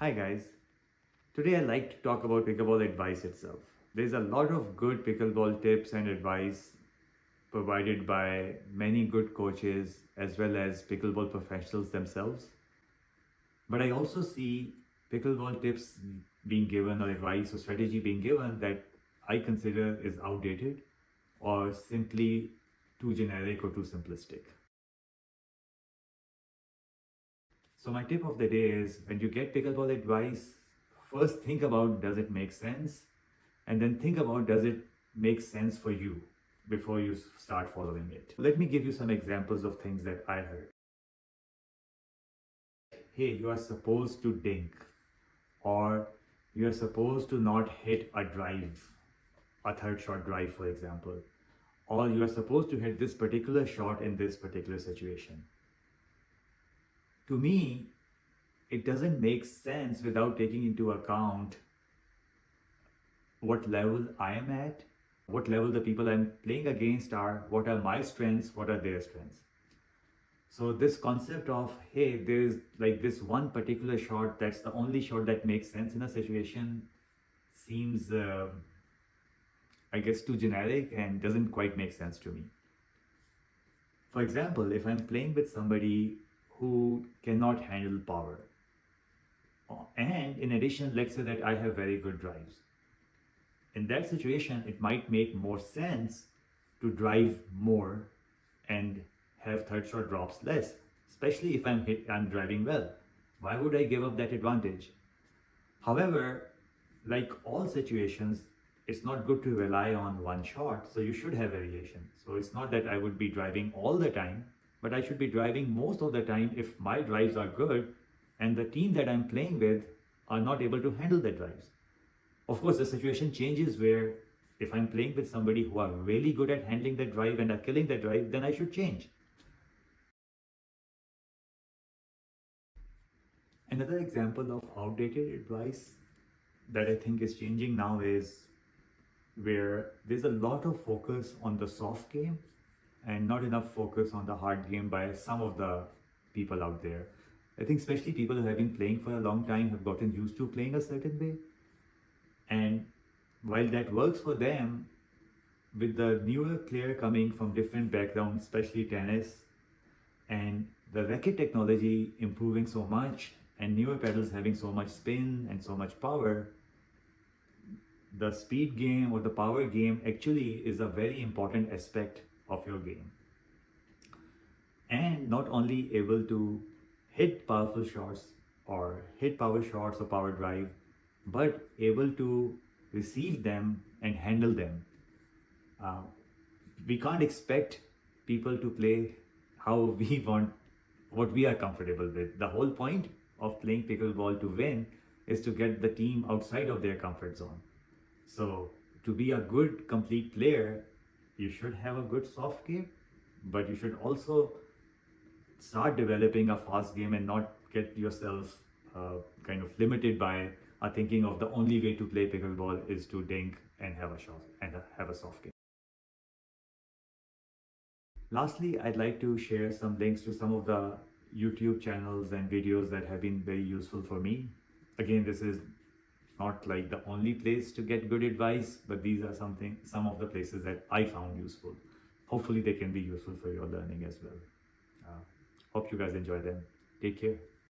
Hi guys, today I'd like to talk about pickleball advice itself. There's a lot of good pickleball tips and advice provided by many good coaches as well as pickleball professionals themselves. But I also see pickleball tips being given or advice or strategy being given that I consider is outdated or simply too generic or too simplistic. So my tip of the day is when you get pickleball advice, first think about does it make sense? And then think about does it make sense for you before you start following it. Let me give you some examples of things that I heard. Hey, you are supposed to dink, or you are supposed to not hit a drive, a third shot drive, for example, or you are supposed to hit this particular shot in this particular situation. To me, it doesn't make sense without taking into account what level I am at, what level the people I'm playing against are, what are my strengths, what are their strengths. So this concept of, hey, there's like this one particular shot, that's the only shot that makes sense in a situation seems, I guess, too generic and doesn't quite make sense to me. For example, if I'm playing with somebody who cannot handle power, and in addition, let's say that I have very good drives. In that situation, it might make more sense to drive more and have third shot drops less, especially if I'm driving well. Why would I give up that advantage? However, like all situations, it's not good to rely on one shot, so you should have variation. So it's not that I would be driving all the time, but I should be driving most of the time if my drives are good and the team that I'm playing with are not able to handle the drives. Of course, the situation changes where if I'm playing with somebody who are really good at handling the drive and are killing the drive, then I should change. Another example of outdated advice that I think is changing now is where there's a lot of focus on the soft game and not enough focus on the hard game by some of the people out there. I think especially people who have been playing for a long time have gotten used to playing a certain way. And while that works for them, with the newer player coming from different backgrounds, especially tennis, and the racket technology improving so much, and newer pedals having so much spin and so much power, the speed game or the power game actually is a very important aspect of your game. And not only able to hit powerful shots or hit power shots or power drive, but able to receive them and handle them. We can't expect people to play how we want, what we are comfortable with. The whole point of playing pickleball to win is to get the team outside of their comfort zone. So to be a good complete player, you should have a good soft game, but you should also start developing a fast game and not get yourself kind of limited by thinking of the only way to play pickleball is to dink and have a shot and have a soft game. Lastly, I'd like to share some links to some of the YouTube channels and videos that have been very useful for me. Again, this is not like the only place to get good advice, but these are some of the places that I found useful. Hopefully they can be useful for your learning as well. Hope you guys enjoy them. Take care.